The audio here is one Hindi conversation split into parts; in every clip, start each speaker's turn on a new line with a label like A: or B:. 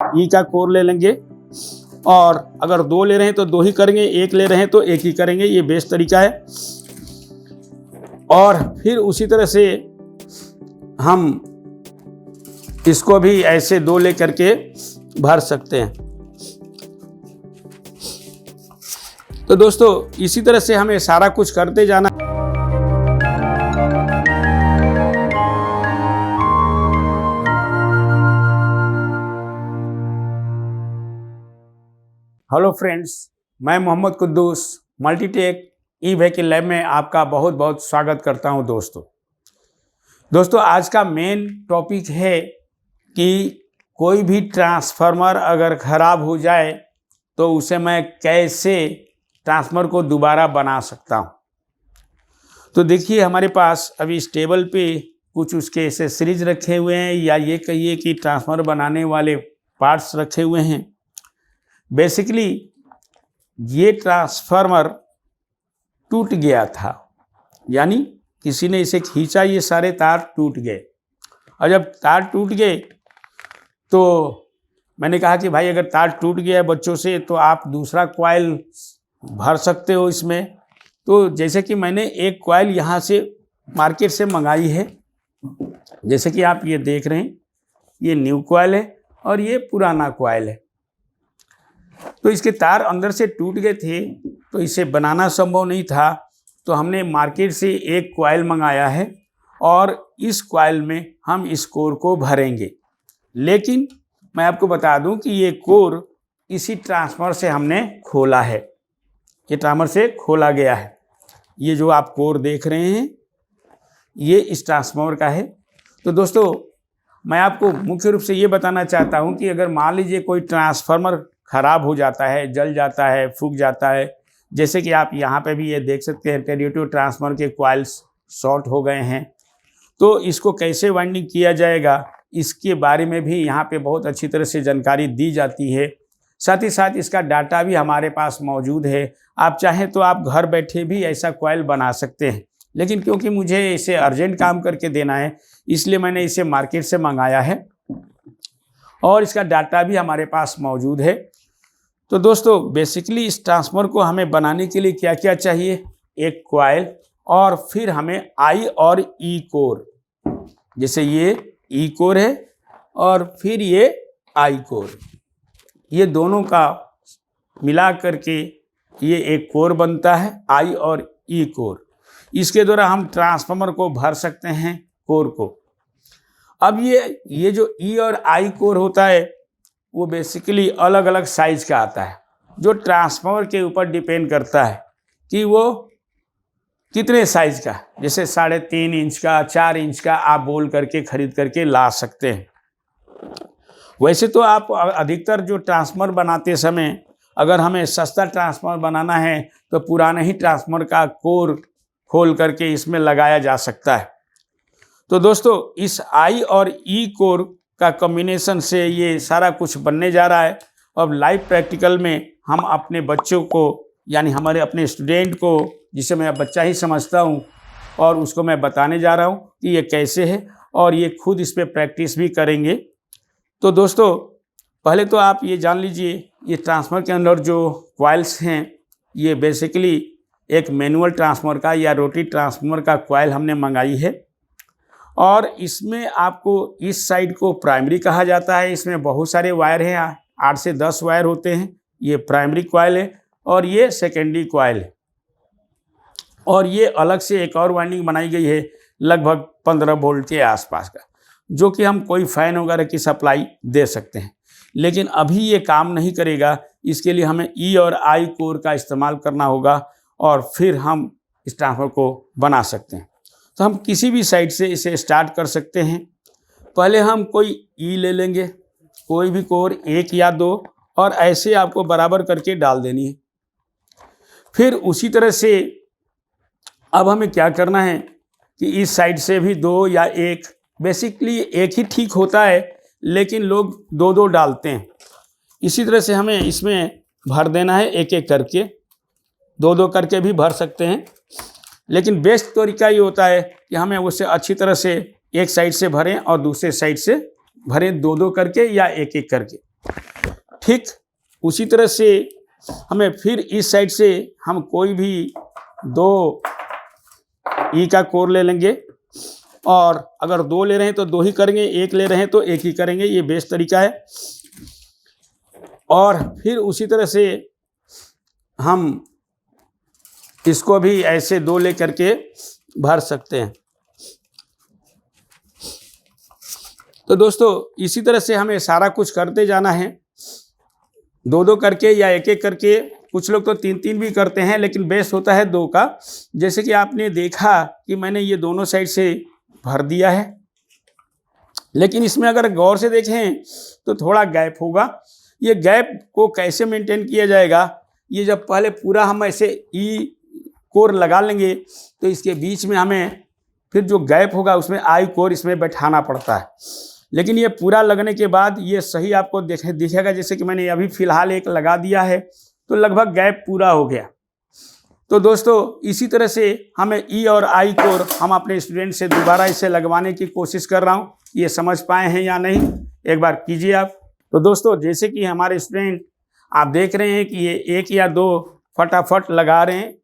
A: ई का कोर ले लेंगे, और अगर 2 ले रहे हैं तो 2 ही करेंगे, 1 ले रहे हैं तो 1 ही करेंगे। ये बेस्ट तरीका है। और फिर उसी तरह से हम इसको भी ऐसे 2 ले करके भर सकते हैं। तो दोस्तों इसी तरह से हमें सारा कुछ करते जाना। हेलो फ्रेंड्स, मैं Mohammad Quddus Multitech e vehicle lab में आपका बहुत बहुत स्वागत करता हूं। दोस्तों आज का मेन टॉपिक है कि कोई भी ट्रांसफार्मर अगर ख़राब हो जाए तो उसे मैं कैसे ट्रांसफार्मर को दोबारा बना सकता हूं। तो देखिए हमारे पास अभी इस टेबल पे कुछ उसके एसेसरीज रखे हुए हैं, या ये कहिए कि ट्रांसफार्मर बनाने वाले पार्ट्स रखे हुए हैं। बेसिकली ये ट्रांसफार्मर टूट गया था, यानी किसी ने इसे खींचा, ये सारे तार टूट गए। और जब तार टूट गए तो मैंने कहा कि भाई अगर तार टूट गया है बच्चों से तो आप दूसरा कॉइल भर सकते हो इसमें। तो जैसे कि मैंने एक कॉइल यहाँ से मार्केट से मंगाई है, जैसे कि आप ये देख रहे हैं, ये न्यू कॉइल है और ये पुराना कॉइल है। तो इसके तार अंदर से टूट गए थे तो इसे बनाना संभव नहीं था, तो हमने मार्केट से एक कॉइल मंगाया है और इस कॉइल में हम इस कोर को भरेंगे। लेकिन मैं आपको बता दूं कि ये कोर इसी ट्रांसफार्मर से हमने खोला है, ये ट्रांसफार्मर से खोला गया है। ये जो आप कोर देख रहे हैं ये इस ट्रांसफार्मर का है। तो दोस्तों मैं आपको मुख्य रूप से ये बताना चाहता हूँ कि अगर मान लीजिए कोई ट्रांसफार्मर ख़राब हो जाता है, जल जाता है, फूक जाता है, जैसे कि आप यहाँ पे भी ये देख सकते हैं टेरियोटो ट्रांसफार्मर के कॉइल्स शॉर्ट हो गए हैं, तो इसको कैसे वाइंडिंग किया जाएगा इसके बारे में भी यहाँ पे बहुत अच्छी तरह से जानकारी दी जाती है। साथ ही साथ इसका डाटा भी हमारे पास मौजूद है। आप चाहें तो आप घर बैठे भी ऐसा कॉइल बना सकते हैं, लेकिन क्योंकि मुझे इसे अर्जेंट काम करके देना है इसलिए मैंने इसे मार्केट से मंगाया है और इसका डाटा भी हमारे पास मौजूद है। तो दोस्तों बेसिकली इस ट्रांसफार्मर को हमें बनाने के लिए क्या क्या चाहिए, एक कॉइल और फिर हमें आई और ई कोर, जैसे ये ई कोर है और फिर ये आई कोर, ये दोनों का मिला करके ये एक कोर बनता है, आई और ई कोर। इसके द्वारा हम ट्रांसफार्मर को भर सकते हैं कोर को। अब ये जो ई और आई कोर होता है वो बेसिकली अलग अलग साइज का आता है, जो ट्रांसफार्मर के ऊपर डिपेंड करता है कि वो कितने साइज का, जैसे 3.5 इंच का, 4 इंच का आप बोल करके खरीद करके ला सकते हैं। वैसे तो आप अधिकतर जो ट्रांसफार्मर बनाते समय अगर हमें सस्ता ट्रांसफार्मर बनाना है तो पुराना ही ट्रांसफार्मर का कोर खोल करके इसमें लगाया जा सकता है। तो दोस्तों इस आई और ई कोर का कॉम्बिनेशन से ये सारा कुछ बनने जा रहा है। अब लाइव प्रैक्टिकल में हम अपने बच्चों को, यानी हमारे अपने स्टूडेंट को, जिसे मैं बच्चा ही समझता हूँ, और उसको मैं बताने जा रहा हूँ कि ये कैसे है और ये खुद इस पर प्रैक्टिस भी करेंगे। तो दोस्तों पहले तो आप ये जान लीजिए, ये ट्रांसफार्मर के अंदर जो कॉइल्स हैं ये बेसिकली एक मैनुअल ट्रांसफार्मर का या रोटरी ट्रांसफार्मर का कॉइल हमने मंगाई है, और इसमें आपको इस साइड को प्राइमरी कहा जाता है। इसमें बहुत सारे वायर हैं, 8 से 10 वायर होते हैं। ये प्राइमरी कॉइल है और ये सेकेंडरी कॉइल है, और ये अलग से एक और वाइंडिंग बनाई गई है लगभग 15 वोल्ट के आसपास का, जो कि हम कोई फैन वगैरह की सप्लाई दे सकते हैं। लेकिन अभी ये काम नहीं करेगा, इसके लिए हमें ई और आई कोर का इस्तेमाल करना होगा और फिर हम इस ट्रांसफार्मर को बना सकते हैं। तो हम किसी भी साइड से इसे स्टार्ट कर सकते हैं। पहले हम कोई ई ले लेंगे, कोई भी कोर 1 या 2, और ऐसे आपको बराबर करके डाल देनी है। फिर उसी तरह से अब हमें क्या करना है कि इस साइड से भी 2 या 1, बेसिकली एक ही ठीक होता है, लेकिन लोग 2-2 डालते हैं। इसी तरह से हमें इसमें भर देना है एक एक करके, 2-2 करके भी भर सकते हैं, लेकिन बेस्ट तरीका ये होता है कि हमें उसे अच्छी तरह से एक साइड से भरें और दूसरे साइड से भरें, 2-2 करके या एक एक करके। ठीक उसी तरह से हमें फिर इस साइड से हम कोई भी 2 ई का कोर ले लेंगे, और अगर 2 ले रहे हैं तो 2 ही करेंगे, 1 ले रहे हैं तो 1 ही करेंगे, ये बेस्ट तरीका है। और फिर उसी तरह से हम इसको भी ऐसे 2 ले करके भर सकते हैं। तो दोस्तों इसी तरह से हमें सारा कुछ करते जाना है, 2-2 करके या 1-1 करके। कुछ लोग तो 3-3 भी करते हैं, लेकिन बेस्ट होता है 2 का। जैसे कि आपने देखा कि मैंने ये दोनों साइड से भर दिया है, लेकिन इसमें अगर गौर से देखें तो थोड़ा गैप होगा। ये गैप को कैसे मेंटेन किया जाएगा, ये जब पहले पूरा हम ऐसे ई कोर लगा लेंगे तो इसके बीच में हमें फिर जो गैप होगा उसमें आई कोर इसमें बैठाना पड़ता है। लेकिन ये पूरा लगने के बाद ये सही आपको दिखेगा। जैसे कि मैंने अभी फ़िलहाल एक लगा दिया है तो लगभग गैप पूरा हो गया। तो दोस्तों इसी तरह से हमें ई और आई कोर हम अपने स्टूडेंट से दोबारा इसे लगवाने की कोशिश कर रहा हूँ। ये समझ पाए हैं या नहीं, एक बार कीजिए आप। तो दोस्तों जैसे कि हमारे स्टूडेंट आप देख रहे हैं कि ये 1 या 2 फटाफट लगा रहे हैं,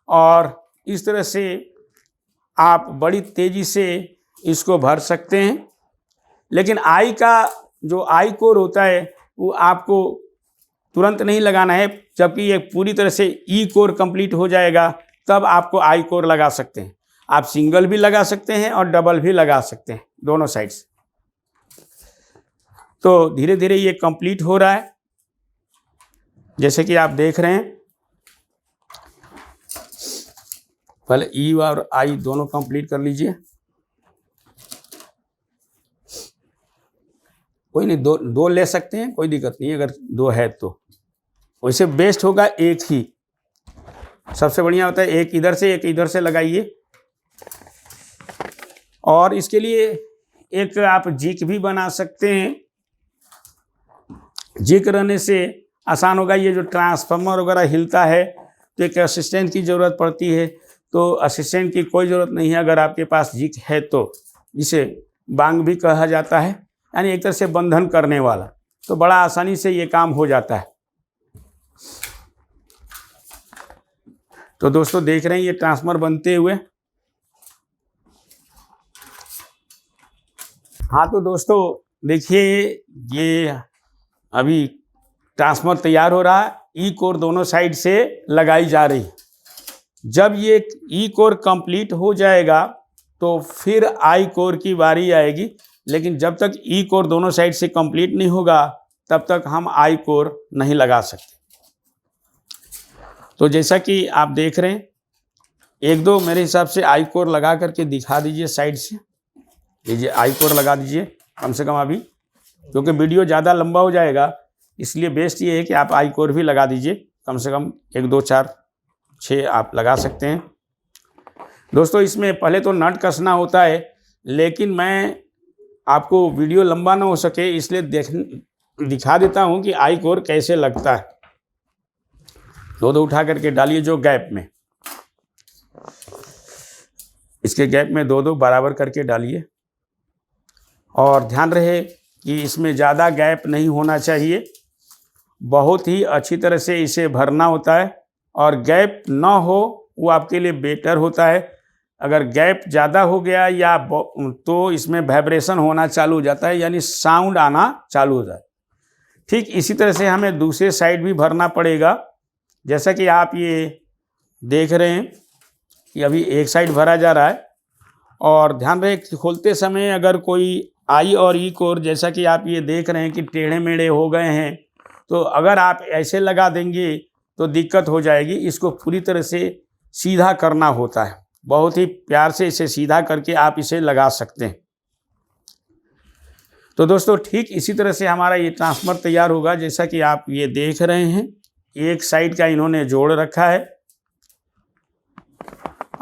A: और इस तरह से आप बड़ी तेज़ी से इसको भर सकते हैं। लेकिन आई का जो आई कोर होता है वो आपको तुरंत नहीं लगाना है, जबकि ये पूरी तरह से ई कोर कंप्लीट हो जाएगा तब आपको आई कोर लगा सकते हैं। आप सिंगल भी लगा सकते हैं और डबल भी लगा सकते हैं, दोनों साइड से। तो धीरे धीरे ये कंप्लीट हो रहा है, जैसे कि आप देख रहे हैं। पहले ई और आई दोनों कंप्लीट कर लीजिए। कोई नहीं, 2 ले सकते हैं, कोई दिक्कत नहीं अगर 2 है तो। वैसे बेस्ट होगा 1 ही, सबसे बढ़िया होता है। 1 इधर से 1 इधर से लगाइए। और इसके लिए एक आप जिक भी बना सकते हैं। जिक रहने से आसान होगा। ये जो ट्रांसफार्मर वगैरह हिलता है तो एक असिस्टेंट की ज़रूरत पड़ती है, तो असिस्टेंट की कोई ज़रूरत नहीं है अगर आपके पास जिक है तो। जिसे बांग भी कहा जाता है, यानी एक तरह से बंधन करने वाला। तो बड़ा आसानी से ये काम हो जाता है। तो दोस्तों देख रहे हैं ये ट्रांसफार्मर बनते हुए। हाँ तो दोस्तों देखिए ये अभी ट्रांसफार्मर तैयार हो रहा है। ई कोर दोनों साइड से लगाई जा रही है। जब ये ई कोर कंप्लीट हो जाएगा तो फिर आई कोर की बारी आएगी। लेकिन जब तक ई कोर दोनों साइड से कंप्लीट नहीं होगा तब तक हम आई कोर नहीं लगा सकते। तो जैसा कि आप देख रहे हैं, 1-2 मेरे हिसाब से आई कोर लगा करके दिखा दीजिए साइड से। लीजिए आई कोर लगा दीजिए कम से कम अभी, क्योंकि वीडियो ज़्यादा लंबा हो जाएगा, इसलिए बेस्ट ये है कि आप आई कोर भी लगा दीजिए। कम से कम 1, 2, 4, 6 आप लगा सकते हैं। दोस्तों इसमें पहले तो नट कसना होता है, लेकिन मैं आपको वीडियो लंबा ना हो सके इसलिए दिखा देता हूँ कि आई कोर कैसे लगता है। 2-2 उठा करके डालिए जो गैप में, इसके गैप में 2-2 बराबर करके डालिए। और ध्यान रहे कि इसमें ज़्यादा गैप नहीं होना चाहिए, बहुत ही अच्छी तरह से इसे भरना होता है। और गैप ना हो वो आपके लिए बेटर होता है। अगर गैप ज़्यादा हो गया या तो इसमें वाइब्रेशन होना चालू हो जाता है, यानी साउंड आना चालू हो जाता है। ठीक इसी तरह से हमें दूसरे साइड भी भरना पड़ेगा। जैसा कि आप ये देख रहे हैं कि अभी एक साइड भरा जा रहा है। और ध्यान रहे कि खोलते समय अगर कोई आई और ई कोर, जैसा कि आप ये देख रहे हैं कि टेढ़े मेढ़े हो गए हैं, तो अगर आप ऐसे लगा देंगे तो दिक्कत हो जाएगी। इसको पूरी तरह से सीधा करना होता है। बहुत ही प्यार से इसे सीधा करके आप इसे लगा सकते हैं। तो दोस्तों ठीक इसी तरह से हमारा ये ट्रांसफार्मर तैयार होगा, जैसा कि आप ये देख रहे हैं। एक साइड का इन्होंने जोड़ रखा है।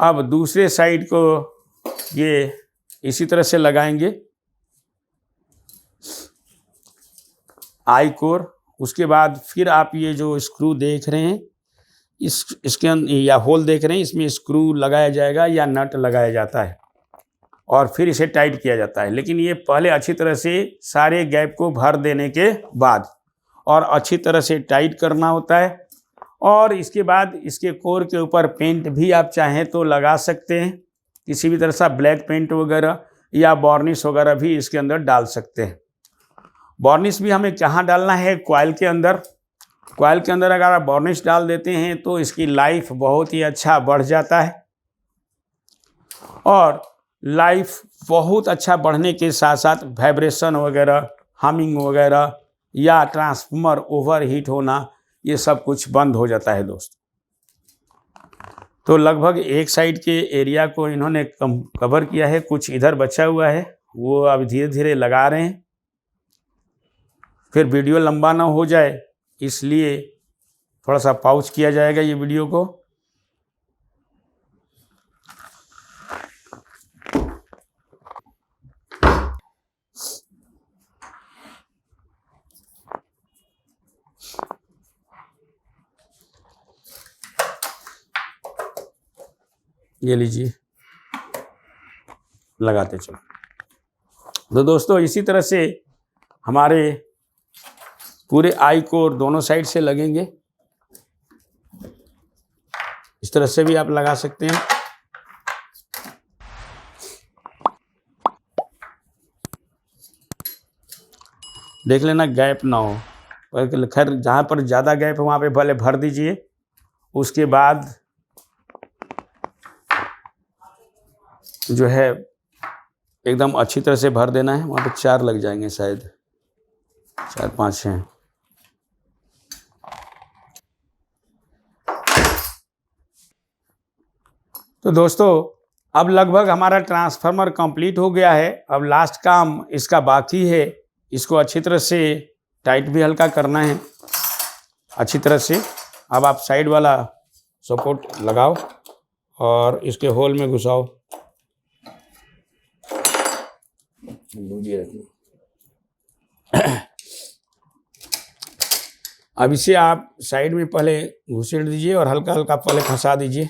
A: अब दूसरे साइड को ये इसी तरह से लगाएंगे आई कोर। उसके बाद फिर आप ये जो स्क्रू देख रहे हैं, इसके या होल देख रहे हैं, इसमें स्क्रू लगाया जाएगा या नट लगाया जाता है और फिर इसे टाइट किया जाता है। लेकिन ये पहले अच्छी तरह से सारे गैप को भर देने के बाद, और अच्छी तरह से टाइट करना होता है। और इसके बाद इसके कोर के ऊपर पेंट भी आप चाहें तो लगा सकते हैं, किसी भी तरह से ब्लैक पेंट वगैरह या वार्निश वगैरह भी इसके अंदर डाल सकते हैं। वार्निश भी हमें कहाँ डालना है? कॉइल के अंदर। कॉइल के अंदर अगर आप वार्निश डाल देते हैं तो इसकी लाइफ बहुत ही अच्छा बढ़ जाता है, और लाइफ बहुत अच्छा बढ़ने के साथ साथ वाइब्रेशन वगैरह, हमिंग वगैरह या ट्रांसफार्मर ओवरहीट होना, ये सब कुछ बंद हो जाता है दोस्तों। तो लगभग एक साइड के एरिया को इन्होंने कवर किया है, कुछ इधर बचा हुआ है, वो अब धीरे धीरे लगा रहे हैं। फिर वीडियो लंबा ना हो जाए इसलिए थोड़ा सा पॉज किया जाएगा ये वीडियो को। ये लीजिए, लगाते चलो। तो दोस्तों इसी तरह से हमारे पूरे आई कोर दोनों साइड से लगेंगे। इस तरह से भी आप लगा सकते हैं। देख लेना गैप ना हो, पर खैर जहाँ पर ज़्यादा गैप है वहाँ पे भले भर दीजिए। उसके बाद जो है एकदम अच्छी तरह से भर देना है। वहाँ पे 4 लग जाएंगे, शायद 4-5 हैं। तो दोस्तों अब लगभग हमारा ट्रांसफार्मर कंप्लीट हो गया है। अब लास्ट काम इसका बाकी है। इसको अच्छी तरह से टाइट भी हल्का करना है अच्छी तरह से। अब आप साइड वाला सपोर्ट लगाओ और इसके होल में घुसाओ। अब इसे आप साइड में पहले घुसेड़ दीजिए और हल्का हल्का पहले फंसा दीजिए,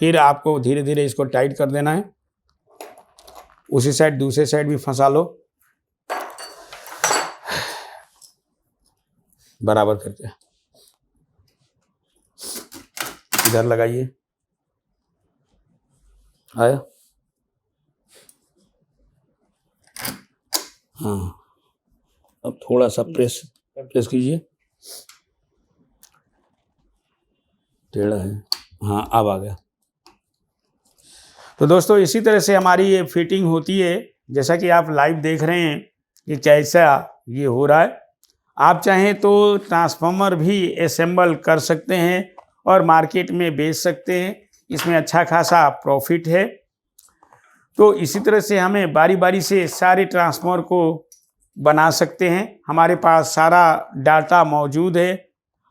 A: फिर आपको धीरे धीरे इसको टाइट कर देना है। उसी साइड दूसरे साइड भी फंसा लो बराबर करके। इधर लगाइए, आया? हाँ, अब थोड़ा सा प्रेस कीजिए। टेढ़ा है, हाँ अब आ गया। तो दोस्तों इसी तरह से हमारी ये फिटिंग होती है। जैसा कि आप लाइव देख रहे हैं कि कैसा ये हो रहा है। आप चाहें तो ट्रांसफार्मर भी असेंबल कर सकते हैं और मार्केट में बेच सकते हैं, इसमें अच्छा खासा प्रॉफिट है। तो इसी तरह से हमें बारी बारी से सारे ट्रांसफार्मर को बना सकते हैं। हमारे पास सारा डाटा मौजूद है।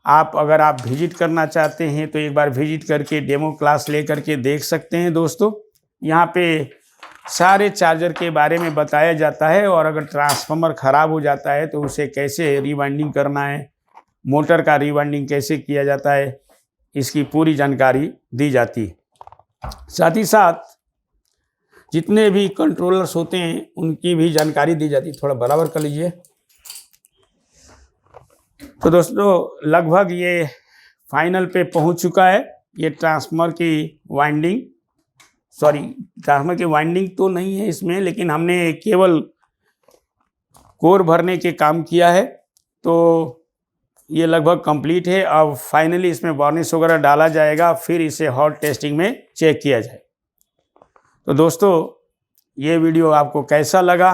A: अगर आप विजिट करना चाहते हैं तो एक बार विजिट करके डेमो क्लास ले करके देख सकते हैं दोस्तों। यहाँ पे सारे चार्जर के बारे में बताया जाता है, और अगर ट्रांसफार्मर ख़राब हो जाता है तो उसे कैसे रीवाइंडिंग करना है, मोटर का रीवाइंडिंग कैसे किया जाता है, इसकी पूरी जानकारी दी जाती है। साथ ही साथ जितने भी कंट्रोलर्स होते हैं उनकी भी जानकारी दी जाती है। थोड़ा बराबर कर लीजिए। तो दोस्तों लगभग ये फाइनल पे पहुंच चुका है। ये ट्रांसफार्मर की वाइंडिंग तो नहीं है इसमें, लेकिन हमने केवल कोर भरने के काम किया है। तो ये लगभग कंप्लीट है। अब फाइनली इसमें वार्निश वगैरह डाला जाएगा, फिर इसे हॉट टेस्टिंग में चेक किया जाए। तो दोस्तों ये वीडियो आपको कैसा लगा,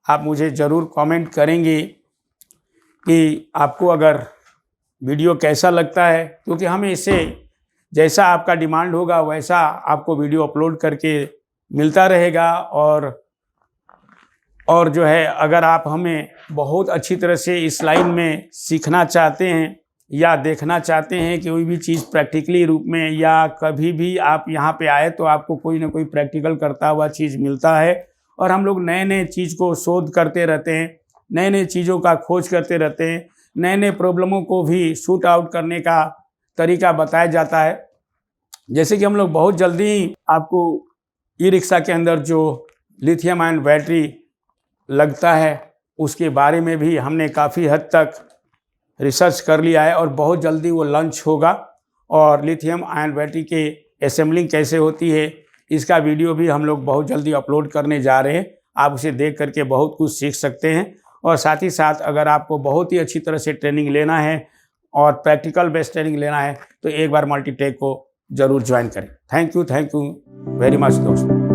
A: आप मुझे ज़रूर कमेंट करेंगे कि आपको अगर वीडियो कैसा लगता है, क्योंकि हमें इसे जैसा आपका डिमांड होगा वैसा आपको वीडियो अपलोड करके मिलता रहेगा। और जो है अगर आप हमें बहुत अच्छी तरह से इस लाइन में सीखना चाहते हैं या देखना चाहते हैं कि कोई भी चीज़ प्रैक्टिकली रूप में, या कभी भी आप यहाँ पे आए तो आपको कोई ना कोई प्रैक्टिकल करता हुआ चीज़ मिलता है। और हम लोग नए नए चीज़ को शोध करते रहते हैं, नए नए चीज़ों का खोज करते रहते हैं, नए नए प्रॉब्लमों को भी शूट आउट करने का तरीका बताया जाता है। जैसे कि हम लोग बहुत जल्दी आपको ई रिक्शा के अंदर जो लिथियम आयन बैटरी लगता है उसके बारे में भी हमने काफ़ी हद तक रिसर्च कर लिया है और बहुत जल्दी वो लॉन्च होगा। और लिथियम आयन बैटरी के असेंबलिंग कैसे होती है इसका वीडियो भी हम लोग बहुत जल्दी अपलोड करने जा रहे हैं। आप उसे देख करके बहुत कुछ सीख सकते हैं। और साथ ही साथ अगर आपको बहुत ही अच्छी तरह से ट्रेनिंग लेना है और प्रैक्टिकल बेस्ड ट्रेनिंग लेना है तो एक बार मल्टीटेक को ज़रूर ज्वाइन करें। थैंक यू वेरी मच दोस्तों।